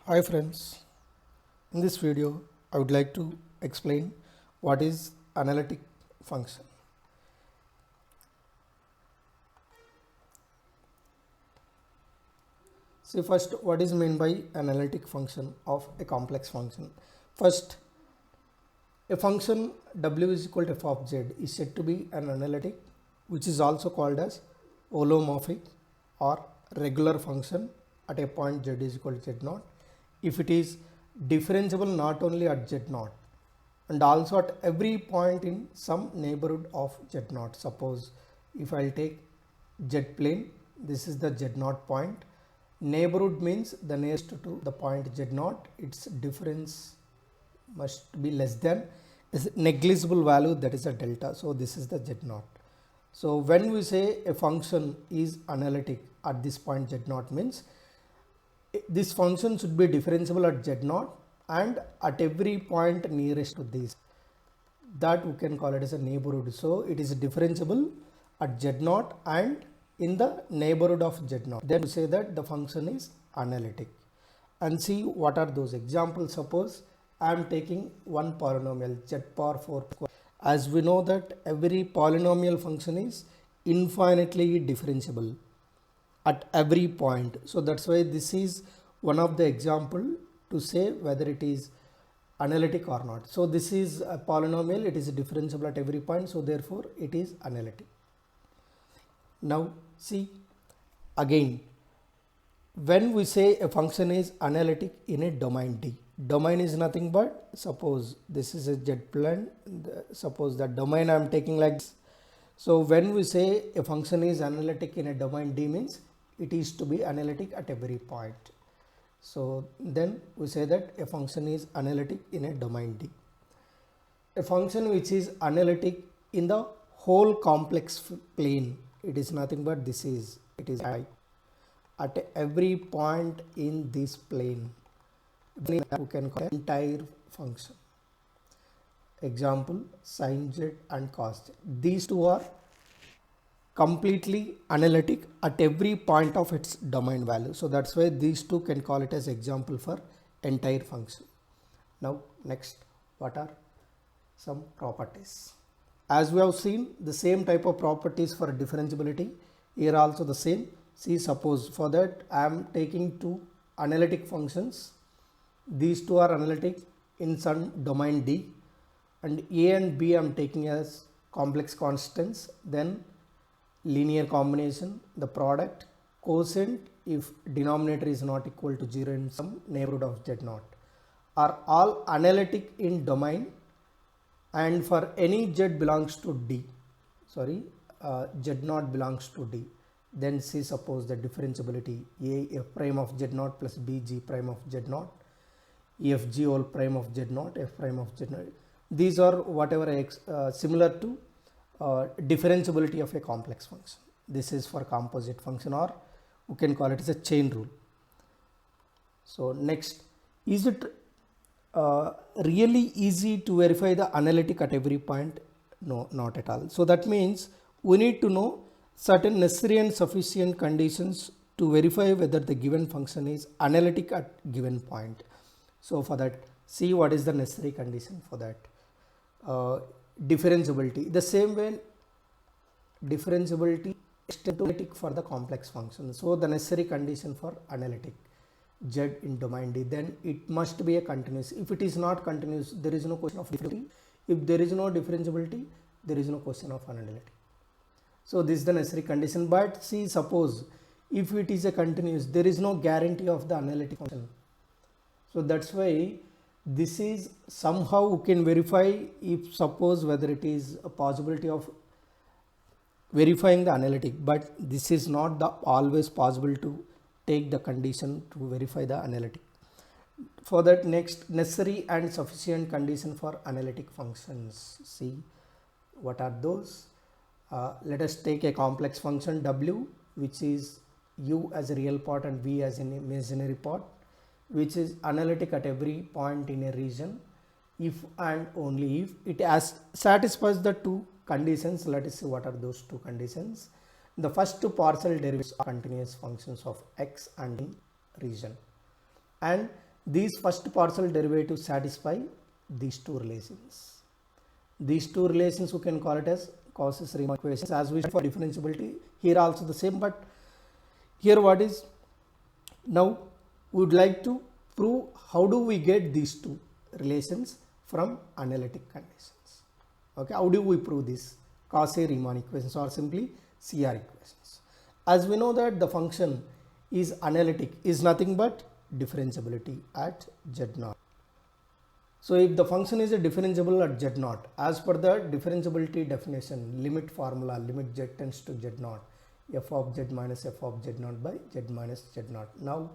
Hi friends, in this video I would like to explain what is analytic function. See first what is meant by analytic function of a complex function. First, a function w is equal to f of z is said to be an analytic, which is also called as holomorphic or regular function at a point z is equal to z0 if it is differentiable not only at z0 and also at every point in some neighborhood of z0. Suppose if I'll take z plane, this is the z0 point. Neighborhood means the nearest to the point z0, its difference must be less than is negligible value, that is a delta. So this is the z0. So when we say a function is analytic at this point z0 means this function should be differentiable at z0 and at every point nearest to this, that we can call it as a neighborhood. So it is differentiable at z0 and in the neighborhood of z0, then we say that the function is analytic. And see what are those examples. Suppose I am taking one polynomial z power 4 square. As we know that every polynomial function is infinitely differentiable at every point. So that's why this is one of the example to say whether it is analytic or not. So this is a polynomial, it is differentiable at every point, so therefore it is analytic. Now see again, when we say a function is analytic in a domain D, domain is nothing but, suppose this is a z plane, suppose the domain I am taking like this. So when we say a function is analytic in a domain D means it is to be analytic at every point. So then we say that a function is analytic in a domain D. A function which is analytic in the whole complex plane, it is nothing but this is, it is I. At every point in this plane, we can call entire function. Example, sin z and cos z. These two are completely analytic at every point of its domain value. So that's why these two can call it as example for entire function. Now next, what are some properties? As we have seen the same type of properties for differentiability, here also the same. See, suppose for that I am taking two analytic functions. These two are analytic in some domain D, and A and B I am taking as complex constants, then linear combination, the product, quotient if denominator is not equal to 0 in some neighborhood of z0 are all analytic in domain, and for any z belongs to D, z0 belongs to D, then see, suppose the differentiability A f prime of z0 plus B g prime of z0, f g whole prime of z0, f prime of z0. These are whatever similar to differentiability of a complex function. This is for composite function, or we can call it as a chain rule. So next, is it really easy to verify the analytic at every point? No, not at all. So that means we need to know certain necessary and sufficient conditions to verify whether the given function is analytic at given point. So for that, see what is the necessary condition for that. Differentiability, the same way differentiability is analytic for the complex function. So the necessary condition for analytic z in domain D, then it must be a continuous. If it is not continuous, there is no question of differentiability. If there is no differentiability, there is no question of analytic. So this is the necessary condition. But see, suppose if it is a continuous, there is no guarantee of the analytic function. So that's why this is somehow we can verify if suppose whether it is a possibility of verifying the analytic, but this is not the always possible to take the condition to verify the analytic. For that, next, necessary and sufficient condition for analytic functions. See what are those. Let us take a complex function w, which is u as a real part and v as an imaginary part, which is analytic at every point in a region if and only if it satisfies the two conditions. Let us see what are those two conditions. The first two partial derivatives are continuous functions of x and region, and these first partial derivatives satisfy these two relations. These two relations we can call it as Cauchy-Riemann equations. As we for differentiability, here also the same, but here what is, now we would like to prove how do we get these two relations from analytic conditions. Okay, how do we prove this? Cauchy-Riemann equations or simply CR equations. As we know that the function is analytic, is nothing but differentiability at Z0. So if the function is a differentiable at Z0, as per the differentiability definition, limit formula, limit Z tends to Z0, f of Z minus f of Z0 by Z minus Z0. Now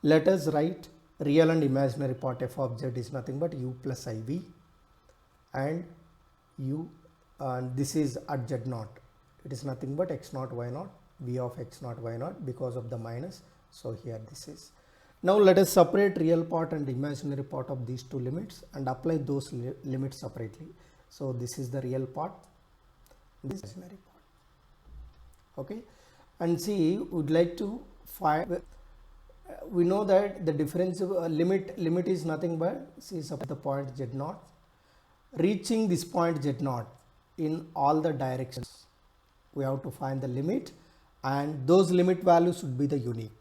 let us write real and imaginary part. F of Z is nothing but u plus iv, and u, and this is at Z0. It is nothing but x0 y0, v of x0 y0 because of the minus. So here this is. Now let us separate real part and imaginary part of these two limits and apply those limits separately. So this is the real part, this is imaginary part. Okay, and see, would like to find, we know that the differentiable limit is nothing but, see, suppose the point Z0, reaching this point Z0 in all the directions, we have to find the limit, and those limit values should be the unique.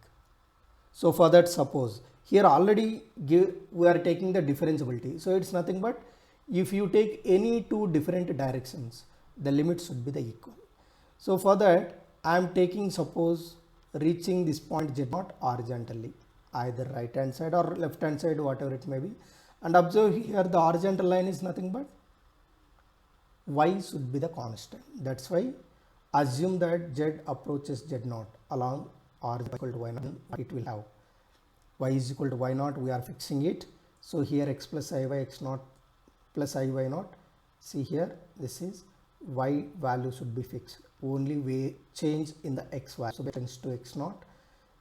So for that, suppose here already we are taking the differentiability. So it's nothing but if you take any two different directions, the limit should be the equal. So for that, I am taking, suppose, reaching this point Z0 horizontally, either right hand side or left hand side, whatever it may be. And observe here the horizontal line is nothing but y should be the constant. That's why assume that Z approaches Z0 along r is equal to y0, it will have y is equal to y0, we are fixing it. So here x plus iy x0 plus iy0, see here this is y value should be fixed, only way change in the x value, so it tends to x0,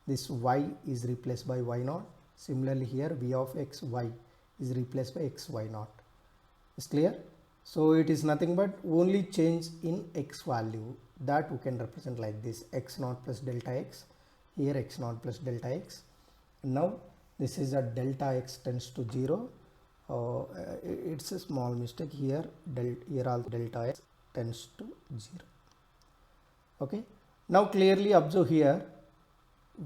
this y is replaced by y0. Similarly here v of x y is replaced by x y0. Is clear? So it is nothing but only change in x value, that we can represent like this, x0 plus delta x, here x0 plus delta x. Now this is a delta x tends to 0. It's a small mistake here, here also delta x tends to 0. Okay, now clearly observe here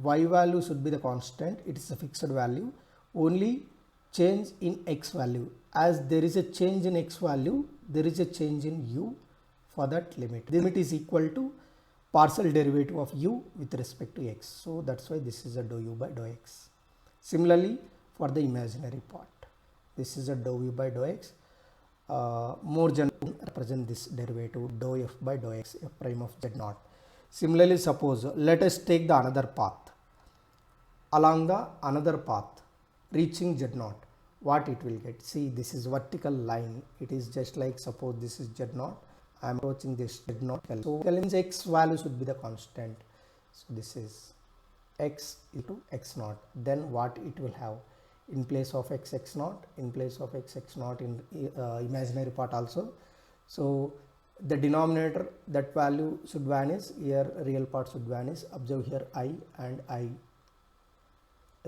y value should be the constant, it is a fixed value, only change in x value. As there is a change in x value, there is a change in u for that limit. The limit is equal to partial derivative of u with respect to x. So that's why this is a dou u by dou x. Similarly for the imaginary part, this is a dou u by dou x. More generally represent this derivative dou f by dou x, f prime of Z0. Similarly, suppose let us take the another path, along the another path reaching Z0, what it will get. See, this is vertical line, it is just like, suppose this is Z0, I am approaching this Z0, so means x value should be the constant. So this is x into x0, then what it will have in place of x x0, in place of x x0 in imaginary part also. So the denominator, that value should vanish, here real part should vanish. Observe here I and I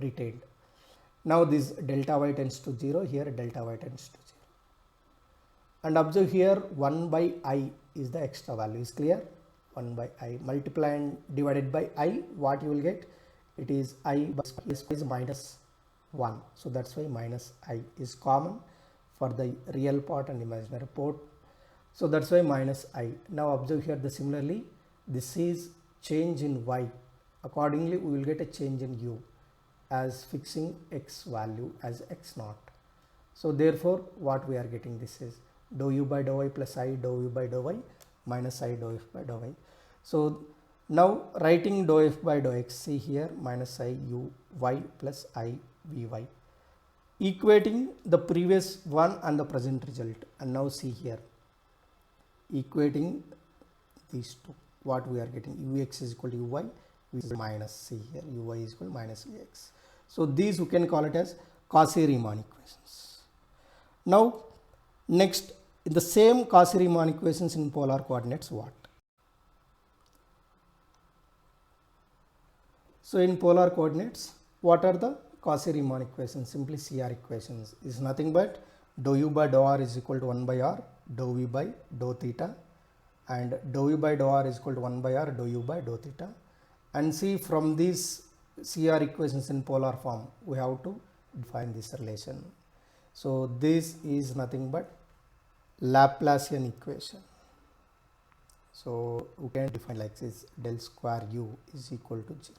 retained. Now this delta y tends to 0, here delta y tends to 0. And observe here 1 by I is the extra value, is clear? 1 by I, multiply and divided by I, what you will get? It is I by is minus 1. So that's why minus I is common for the real part and imaginary part. So that's why minus I. Now observe here the similarly, this is change in y. Accordingly, we will get a change in u as fixing x value as x0. So therefore, what we are getting, this is dou u by dou y plus I dou u by dou y minus I dou f by dou y. So now writing dou f by dou x, see here minus I u y plus I v y, equating the previous one and the present result. And now see here, equating these two, what we are getting, ux is equal to uy, which is minus, see here uy is equal to minus ux. So these we can call it as Cauchy-Riemann equations. Now next, in the same Cauchy-Riemann equations in polar coordinates, what? So in polar coordinates, what are the Cauchy-Riemann equation, simply CR equations, is nothing but dou u by dou r is equal to 1 by r dou v by dou theta, and dou u by dou r is equal to 1 by r dou u by dou theta. And see, from these CR equations in polar form, we have to define this relation. So this is nothing but Laplacian equation. So we can define like this: del square u is equal to 0.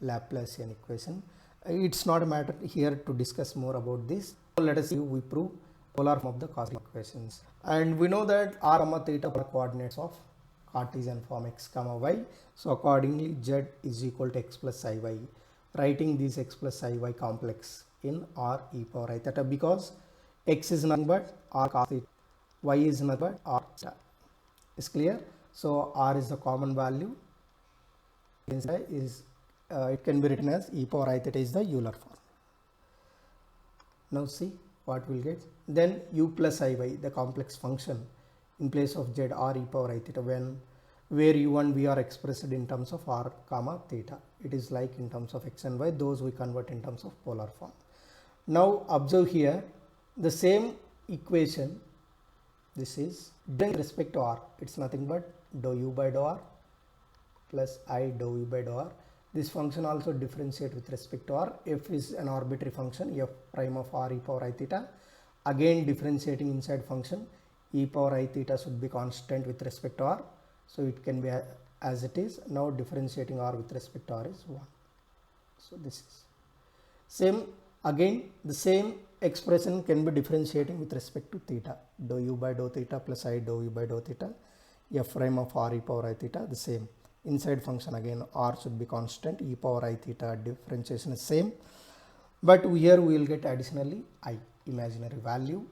Laplacian equation. It's not a matter here to discuss more about this. So let us see we prove polar form of the Cauchy equations. And we know that r comma theta are coordinates of Cartesian form x comma y. So accordingly z is equal to x plus iy. Writing this x plus iy complex in r e power I theta, because x is nothing but r cos theta, y is nothing but r theta. Is clear? So r is the common value. It can be written as e power I theta is the Euler form. Now see what we'll get. Then u plus iy, the complex function in place of z, r e power I theta, where u and v are expressed in terms of r comma theta. It is like in terms of x and y, those we convert in terms of polar form. Now observe here the same equation. This is with respect to r. It's nothing but dou u by dou r plus I dou u by dou r. This function also differentiate with respect to r. F is an arbitrary function, f prime of r e power I theta. Again differentiating inside function, e power I theta should be constant with respect to r. So it can be as it is. Now differentiating r with respect to r is 1. So this is same. Again the same expression can be differentiating with respect to theta. Dou u by dou theta plus I dou u by dou theta. F prime of r e power I theta, the same. Inside function again r should be constant, e power I theta differentiation is same. But here we will get additionally I, imaginary value.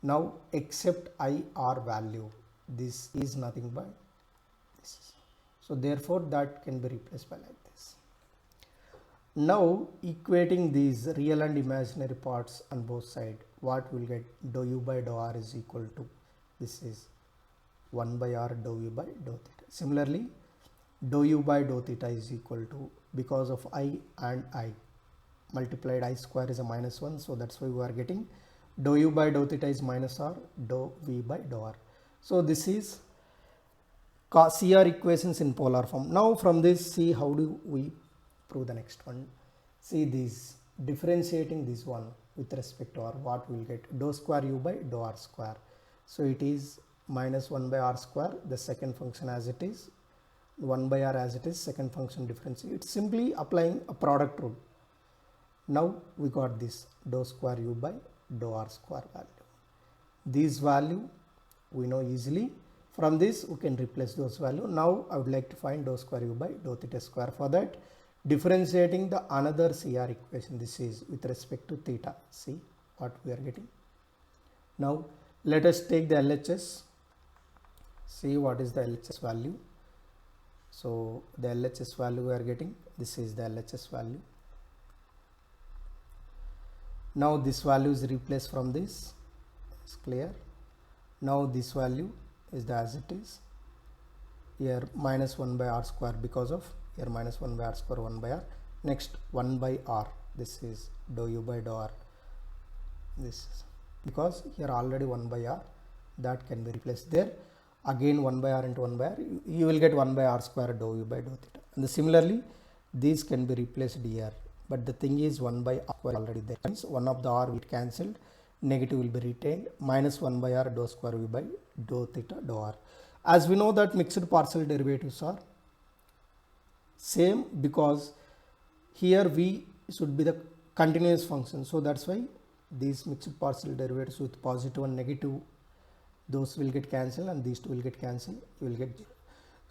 Now except I r value, this is nothing but this. So therefore that can be replaced by like this. Now equating these real and imaginary parts on both sides, what will get? Dou u by dou r is equal to, this is 1 by r dou u by dou theta. Similarly dou u by dou theta is equal to, because of I and I multiplied I square is a minus 1, so that's why we are getting dou u by dou theta is minus r dou v by dou r. So this is CR equations in polar form. Now from this, see how do we prove the next one. See this, differentiating this one with respect to r, what we will get? Dou square u by dou r square. So it is minus 1 by r square, the second function as it is, 1 by r as it is, second function differentiate. It's simply applying a product rule. Now we got this dou square u by dou r square value. This value we know easily. From this we can replace those value. Now I would like to find dou square u by dou theta square. For that, differentiating the another CR equation, this is with respect to theta. See what we are getting. Now let us take the LHS. See what is the LHS value. So the LHS value we are getting, this is the LHS value. Now this value is replaced from this. It's clear. Now this value is the as it is. Here minus 1 by r square, because of here minus 1 by r square 1 by r. Next 1 by r, this is dou u by dou r. This is because here already 1 by r, that can be replaced there. Again 1 by r into 1 by r, you will get 1 by r square dou u by dou theta. And similarly these can be replaced here, but the thing is 1 by r square already there. Means one of the r will cancelled, negative will be retained, minus 1 by r dou square v by dou theta dou r. As we know that mixed partial derivatives are same, because here v should be the continuous function, so that's why these mixed partial derivatives with positive and negative, those will get cancelled and these two will get cancelled, you will get 0.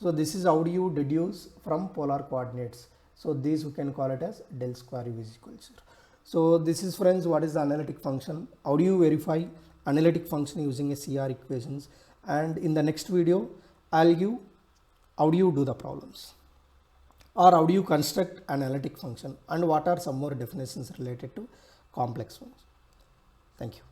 So this is how do you deduce from polar coordinates. So these we can call it as del square u is equal to 0. So this is, friends, what is the analytic function, how do you verify analytic function using a CR equations, and in the next video I'll give how do you do the problems, or how do you construct an analytic function, and what are some more definitions related to complex functions. Thank you.